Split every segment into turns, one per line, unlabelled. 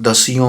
10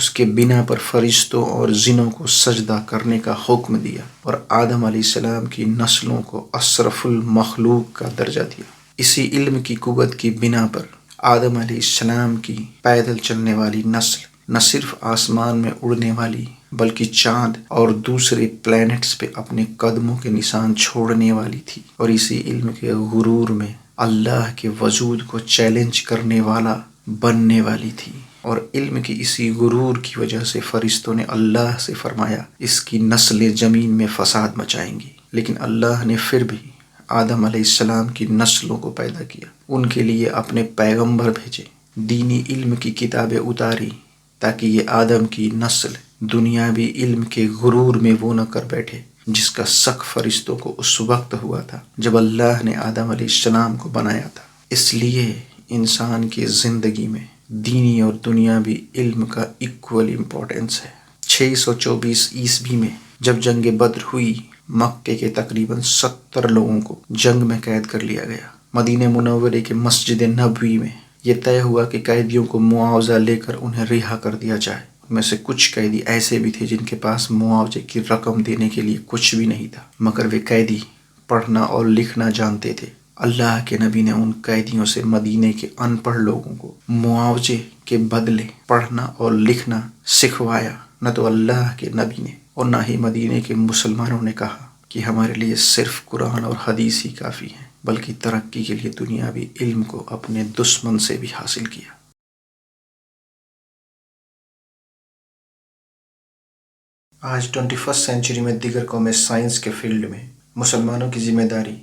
اس کے بنا پر فرشتوں اور جنوں کو سجدہ کرنے کا حکم دیا اور آدم علیہ السلام کی نسلوں کو اشرف المخلوق کا درجہ دیا۔ اسی علم کی قوت کی بنا پر آدم علیہ السلام کی پیدل چلنے والی نسل نہ صرف آسمان میں اڑنے والی بلکہ چاند اور دوسرے پلینٹس پہ اپنے قدموں کے نشان چھوڑنے والی تھی، اور اسی علم کے غرور میں اللہ کے وجود کو چیلنج کرنے والا بننے والی تھی۔ اور علم کی اسی غرور کی وجہ سے فرشتوں نے اللہ سے فرمایا اس کی نسلیں زمین میں فساد مچائیں گی، لیکن اللہ نے پھر بھی آدم علیہ السلام کی نسلوں کو پیدا کیا، ان کے لیے اپنے پیغمبر بھیجے، دینی علم کی کتابیں اتاری تاکہ یہ آدم کی نسل دنیاوی علم کے غرور میں وہ نہ کر بیٹھے جس کا شک فرشتوں کو اس وقت ہوا تھا جب اللہ نے آدم علیہ السلام کو بنایا تھا۔ اس لیے انسان کی زندگی میں دینی اور دنیاوی علم کا ایکول امپورٹنس ہے۔ 624 عیسوی میں جب جنگ بدر ہوئی، مکے کے تقریباً 70 لوگوں کو جنگ میں قید کر لیا گیا۔ مدینہ منورے کے مسجد نبوی میں یہ طے ہوا کہ قیدیوں کو معاوضہ لے کر انہیں رہا کر دیا جائے۔ ان میں سے کچھ قیدی ایسے بھی تھے جن کے پاس معاوضے کی رقم دینے کے لیے کچھ بھی نہیں تھا، مگر وہ قیدی پڑھنا اور لکھنا جانتے تھے۔ اللہ کے نبی نے ان قیدیوں سے مدینے کے ان پڑھ لوگوں کو معاوضے کے بدلے پڑھنا اور لکھنا سکھوایا۔ نہ تو اللہ کے نبی نے اور نہ ہی مدینے کے مسلمانوں نے کہا کہ ہمارے لیے صرف قرآن اور حدیث ہی کافی ہیں، بلکہ ترقی کے لیے دنیاوی علم کو اپنے دشمن سے بھی حاصل کیا۔ آج 21 سینچری میں دیگر قومیں سائنس کے فیلڈ میں مسلمانوں کی ذمہ داری،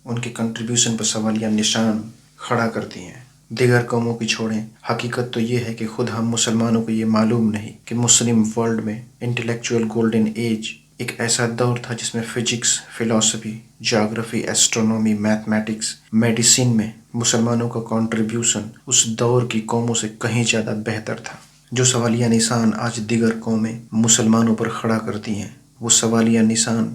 ان کے کنٹریبیوشن پر سوالیہ نشان کھڑا کرتی ہیں۔ دیگر قوموں کی چھوڑیں، حقیقت تو یہ ہے کہ خود ہم مسلمانوں کو یہ معلوم نہیں کہ مسلم ورلڈ میں انٹلیکچوئل گولڈن ایج ایک ایسا دور تھا جس میں فزکس، فلسفی، جغرافی، ایسٹرونومی، میتھمیٹکس، میڈیسن میں مسلمانوں کا کنٹریبیوشن اس دور کی قوموں سے کہیں زیادہ بہتر تھا۔ جو سوالیہ نشان آج دیگر قومیں مسلمانوں پر کھڑا کرتی ہیں، وہ سوالیہ نشان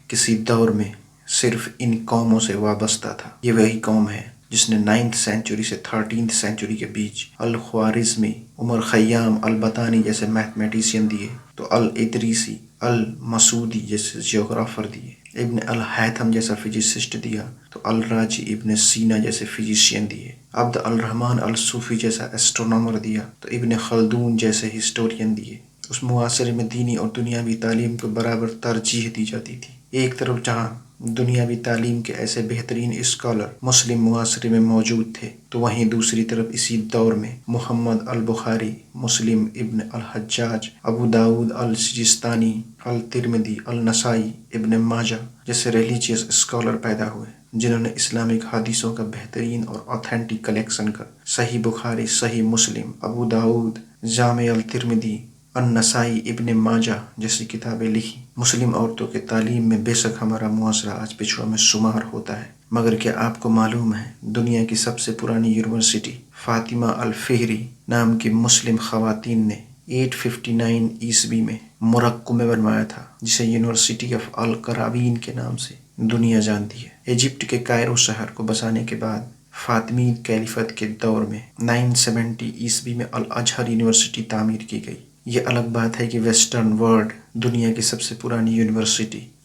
کسی دور میں صرف ان قوموں سے وابستہ تھا۔ یہ وہی قوم ہے جس نے 9th سینچری سے 13th سینچری کے بیچ الخوارزمی، عمر خیام، البطانی جیسے میتھمیٹیشین دیے، تو الادریسی، المسعودی جیسے جیوگرافر دیے، ابن الہیثم جیسا فزسسٹ دیا، تو الراجی ابن سینا جیسے فزیشین دیے، عبد الرحمن الصوفی جیسا ایسٹرونامر دیا، تو ابن خلدون جیسے ہسٹورین دیے۔ اس معاشرے میں دینی اور دنیاوی تعلیم کو برابر ترجیح دی جاتی تھی۔ ایک طرف جہاں دنیاوی تعلیم کے ایسے بہترین اسکالر مسلم معاشرے میں موجود تھے، تو وہیں دوسری طرف اسی دور میں محمد البخاری، مسلم ابن الحجاج، ابو داؤد السجستانی، الترمذی، النسائی، ابن ماجہ جیسے ریلیجیس اسکالر پیدا ہوئے، جنہوں نے اسلامک حدیثوں کا بہترین اور آتھینٹک کلیکشن کا صحیح بخاری، صحیح مسلم، ابو داؤد، جامع الترمذی، النسائی، ابن ماجہ جیسی کتابیں لکھی۔ مسلم عورتوں کے تعلیم میں بے شک ہمارا معاشرہ آج پچھڑوں میں شمار ہوتا ہے، مگر کیا آپ کو معلوم ہے دنیا کی سب سے پرانی یونیورسٹی فاطمہ الفہری نام کی مسلم خواتین نے 859 عیسوی میں مرکو میں بنوایا تھا، جسے یونیورسٹی آف القراوین کے نام سے دنیا جانتی ہے۔ ایجپٹ کے کائرو شہر کو بسانے کے بعد فاطمی کیلیفت کے دور میں 970 عیسوی میں الازہر یونیورسٹی تعمیر کی گئی۔ یہ الگ بات ہے کہ ویسٹرن ورلڈ دنیا کی سب سے پرانی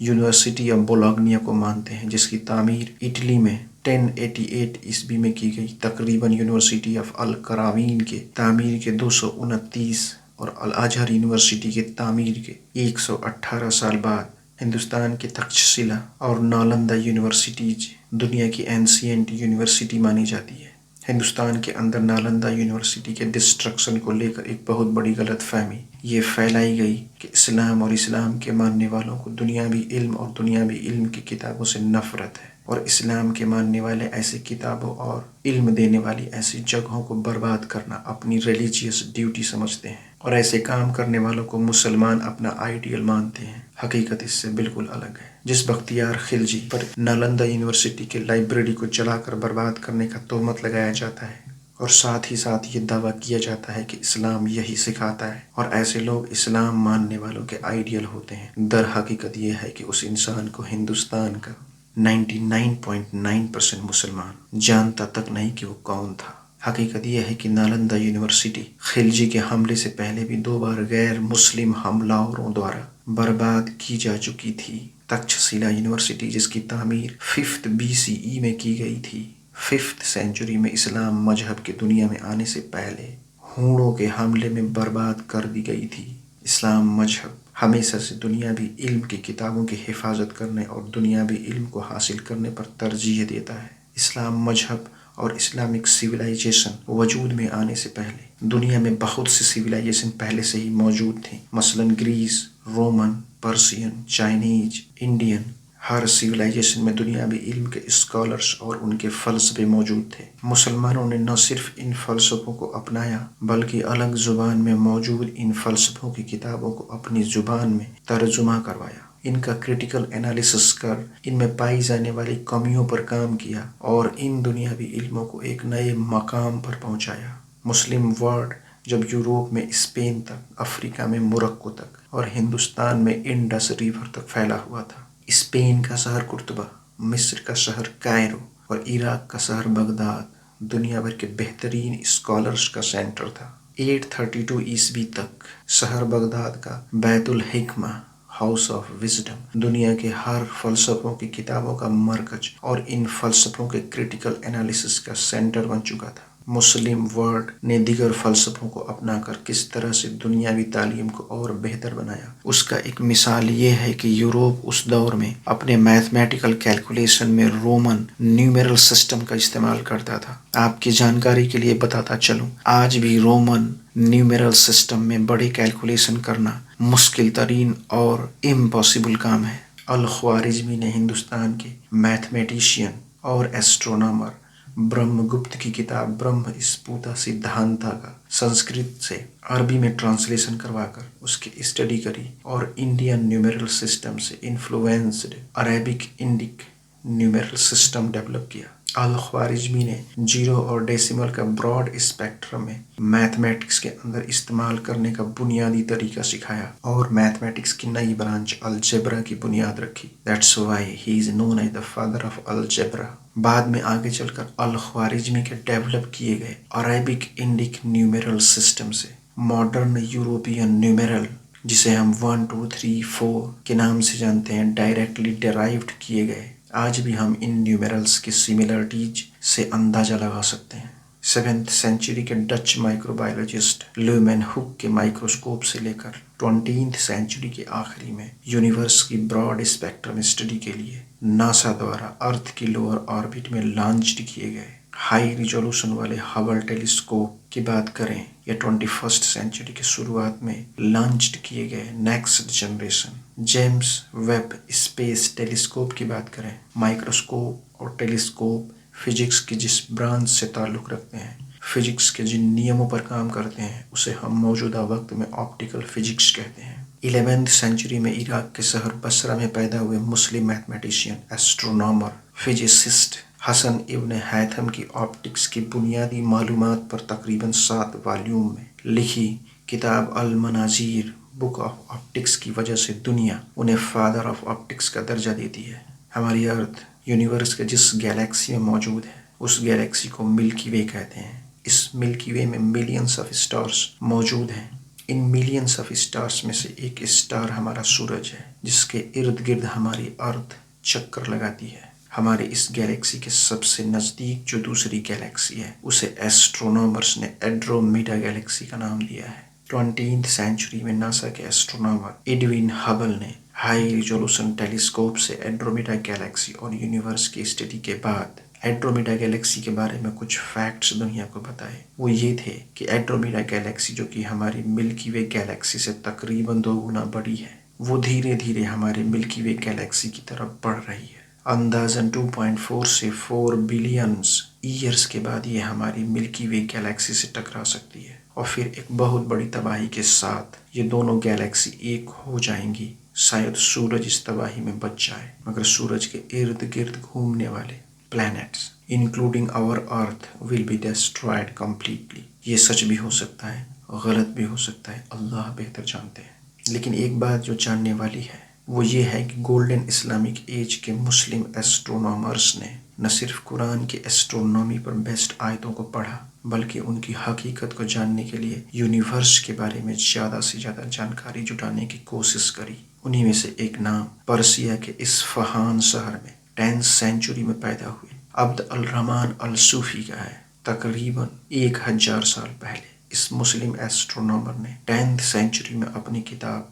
یونیورسٹی آف بولونیا کو مانتے ہیں، جس کی تعمیر اٹلی میں 1088 عیسوی میں کی گئی۔ تقریباً یونیورسٹی آف القراوین کے تعمیر کے 229 اور الازہر یونیورسٹی کے تعمیر کے 118 سال بعد ہندوستان کی تکششیلا اور نالندہ یونیورسٹیز دنیا کی اینسینٹ یونیورسٹی مانی جاتی ہے۔ ہندوستان کے اندر نالندہ یونیورسٹی کے ڈسٹرکشن کو لے کر ایک بہت بڑی غلط فہمی یہ پھیلائی گئی کہ اسلام اور اسلام کے ماننے والوں کو دنیاوی علم اور دنیاوی علم کی کتابوں سے نفرت ہے، اور اسلام کے ماننے والے ایسی کتابوں اور علم دینے والی ایسی جگہوں کو برباد کرنا اپنی ریلیجیس ڈیوٹی سمجھتے ہیں، اور ایسے کام کرنے والوں کو مسلمان اپنا آئیڈیل مانتے ہیں۔ حقیقت اس سے بالکل الگ ہے۔ جس بختیار خلجی پر نالندہ یونیورسٹی کے لائبریری کو جلا کر برباد کرنے کا تہمت لگایا جاتا ہے، اور ساتھ ہی ساتھ یہ دعویٰ کیا جاتا ہے کہ اسلام یہی سکھاتا ہے، اور ایسے لوگ اسلام ماننے والوں کے آئیڈیل ہوتے ہیں، در حقیقت یہ ہے کہ اس انسان کو ہندوستان کا 99.9% مسلمان جانتا تک نہیں کہ وہ کون تھا۔ حقیقت یہ ہے کہ نالندہ یونیورسٹی خلجی کے حملے سے پہلے بھی 2 بار غیر مسلم حملہ دوارا برباد کی جا چکی تھی۔ تکچھشیلا یونیورسٹی، جس کی تعمیر 5 BCE میں کی گئی تھی، 5 سینچری میں اسلام مذہب کے دنیا میں آنے سے پہلے ہونوں کے حملے میں برباد کر دی گئی تھی۔ اسلام مذہب ہمیشہ سے دنیاوی علم کی کتابوں کی حفاظت کرنے اور دنیاوی علم کو حاصل کرنے پر ترجیح دیتا ہے۔ اسلام مذہب اور اسلامک سویلائزیشن وجود میں آنے سے پہلے دنیا میں بہت سی سویلائزیشن پہلے سے ہی موجود تھیں، مثلاً Greece, Roman, Persian, Chinese, Indian. ہر سویلائزیشن میں دنیاوی علم کے اسکالرز اور ان کے فلسفے موجود تھے۔ مسلمانوں نے نہ صرف ان فلسفوں کو اپنایا بلکہ الگ زبان میں موجود ان فلسفوں کی کتابوں کو اپنی زبان میں ترجمہ کروایا، ان کا کریٹیکل انالیسس کر ان میں پائی جانے والی کمیوں پر کام کیا اور ان دنیاوی علموں کو ایک نئے مقام پر پہنچایا۔ مسلم ورلڈ جب یوروپ میں اسپین تک، افریقہ میں موروکو تک اور ہندوستان میں انڈس ریور تک پھیلا ہوا تھا۔ اسپین کا شہر قرطبہ، مصر کا شہر کائرو اور عراق کا شہر بغداد دنیا بھر کے بہترین اسکالرز کا سینٹر تھا۔ 832 عیسوی تک شہر بغداد کا بیت الحکمہ، ہاؤس آف وزڈم، دنیا کے ہر فلسفوں کی کتابوں کا مرکز اور ان فلسفوں کے کریٹیکل انالیسس کا سینٹر بن چکا تھا۔ مسلم ورلڈ نے دیگر فلسفوں کو اپنا کر کس طرح سے دنیاوی تعلیم کو اور بہتر بنایا، اس کا ایک مثال یہ ہے کہ یوروپ اس دور میں اپنے میتھمیٹیکل کیلکولیشن میں رومن نیومیرل سسٹم کا استعمال کرتا تھا۔ آپ کی جانکاری کے لیے بتاتا چلوں، آج بھی رومن نیومیرل سسٹم میں بڑی کیلکولیشن کرنا مشکل ترین اور امپاسبل کام ہے۔ الخوارزمی نے ہندوستان کے میتھمیٹیشین اور ایسٹرونامر برہم گپت کی کتاب برہم اسپوتا سدھانتا کا سنسکرت سے عربی میں ٹرانسلیشن کروا کر اس کی اسٹڈی کری اور انڈین نیومیرل سسٹم سے influenced Arabic Indic numeral system develop کیا۔ الخوارزمی نے زیرو اور ڈیسیمل کا براڈ اسپیکٹرم میں میتھمیٹکس کے اندر استعمال کرنے کا بنیادی طریقہ سکھایا اور میتھمیٹکس کی نئی برانچ الجبرا کی بنیاد رکھی۔ That's why he is known as the father of algebra۔ بعد میں آگے چل کر الخوارزمی کے ڈیولپ کیے گئے عربک انڈک نیومیرل سسٹم سے ماڈرن یوروپین نیومیرل، جسے ہم 1 2 3 4 کے نام سے جانتے ہیں، ڈائریکٹلی ڈیرائیوڈ کیے گئے۔ آج بھی ہم ان نیومیرلز کی سملرٹیز سے اندازہ لگا سکتے ہیں۔ 7ویں سینچری کے ڈچ مائکروبایولوجسٹ لیومین ہوک کے مائکروسکوپ سے لے کر 20ویں سینچری کے آخری میں یونیورس کی براڈ اسپیکٹرم اسٹڈی کے لیے ناسا دوارا ارتھ کی لوور آربٹ میں لانچڈ کیے گئے ہائی ریزولوشن والے ہبل ٹیلیسکوپ کی بات کریں یا 21 سینچری کی شروعات میں لانچڈ کیے گئے next generation James web space telescope کی بات کریں، مائکروسکوپ اور ٹیلیسکوپ فزکس کی جس برانچ سے تعلق رکھتے ہیں، فزکس کے جن نیموں پر کام کرتے ہیں، اسے ہم موجودہ وقت میں آپٹیکل فزکس کہتے ہیں۔ 11ویں سینچری میں عراق کے شہر بصرہ میں پیدا ہوئے مسلم میتھمیٹیشین، ایسٹرونامر، فزسسٹ حسن ابن ہیثم کی آپٹکس کی بنیادی معلومات پر تقریباً 7 والیوم میں لکھی کتاب المناظیر بک آف آپٹکس کی وجہ سے دنیا انہیں فادر آف آپٹکس کا درجہ دیتی ہے۔ ہماری ارتھ یونیورس کے جس گیلیکسی میں موجود ہے اس گیلیکسی کو ملکی وے کہتے ہیں۔ اس ملکی وے میں ملینز آف اسٹارز موجود ہیں۔ ان ملینز آف اسٹارز میں سے ایک اسٹار ہمارا سورج ہے، جس کے ارد گرد ہماری ارتھ چکر لگاتی ہے۔ ہمارے اس گیلیکسی کے سب سے نزدیک جو دوسری گیلیکسی ہے اسے ایسٹرونامرز نے ایڈرومیڈا گیلیکسی کا نام دیا ہے۔ 20ویں سینچری میں ناسا کے ایسٹرونامر ایڈوین ہبل نے ہائی ریزولوشن ٹیلیسکوپ سے ایڈرومیڈا گیلیکسی اور یونیورس کی اسٹڈی کے بعد ایڈرومیڈا گیلیکسی کے بارے میں کچھ فیکٹس دنیا کو بتائے۔ وہ یہ تھے کہ ایڈرومیڈا گیلیکسی، جو کہ ہماری ملکی وے گیلیکسی سے تقریباً 2 گنا بڑی ہے، وہ دھیرے دھیرے ہمارے ملکی وے گیلیکسی کی طرف بڑھ رہی ہے۔ اندازاً 2.4 سے 4 بلینز ایئرز کے بعد یہ ہماری ملکی وے گیلیکسی سے ٹکرا سکتی ہے اور پھر ایک بہت بڑی تباہی کے ساتھ یہ دونوں گیلیکسی ایک ہو جائیں گی۔ شاید سورج اس تباہی میں بچ جائے، مگر سورج کے ارد گرد گھومنے والے plants including our earth will be destroyed completely. یہ سچ بھی ہو سکتا ہے، غلط بھی ہو سکتا ہے، اللہ بہتر جانتے ہیں۔ لیکن ایک بات جو جاننے والی ہے وہ یہ ہے کہ گولڈن اسلامک ایج کے مسلم ایسٹرونامرز نے نہ صرف قرآن کی ایسٹرونومی پر بیسڈ آیتوں کو پڑھا بلکہ ان کی حقیقت کو جاننے کے لیے یونیورس کے بارے میں زیادہ سے زیادہ جانکاری جٹانے کی کوشش کری۔ انہی میں سے ایک نام پرسیا کے اصفہان شہر میں 10th سینچری میں پیدا ہوئے عبد الرحمن الصوفی کا ہے۔ تقریباً 1000 سال پہلے اس مسلم ایسٹرونومر نے 10th سینچری میں اپنی کتاب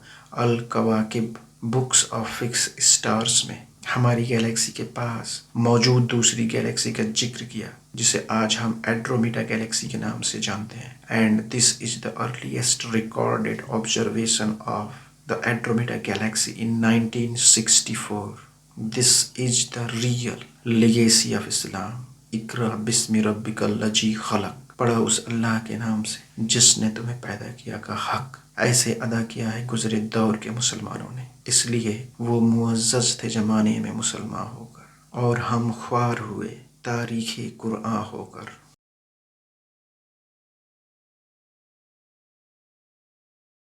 الکواکب بکس آف فکس اسٹارز میں ہماری گیلیکسی کے پاس موجود دوسری گیلیکسی کا ذکر کیا جسے آج ہم ایڈرومیڈا گیلیکسی کے نام سے جانتے ہیں۔ And this is the earliest recorded observation of the Andromeda galaxy in 1964. This is the real legacy of Islam. اقرأ بسم ربک الذی خلق، پڑھو اس اللہ کے نام سے جس نے تمہیں پیدا کیا کا حق ایسے ادا کیا ہے گزرے دور کے مسلمانوں نے، اس لیے وہ معزز تھے زمانے میں مسلمان ہو کر اور ہم خوار ہوئے تاریخ قرآن ہو کر۔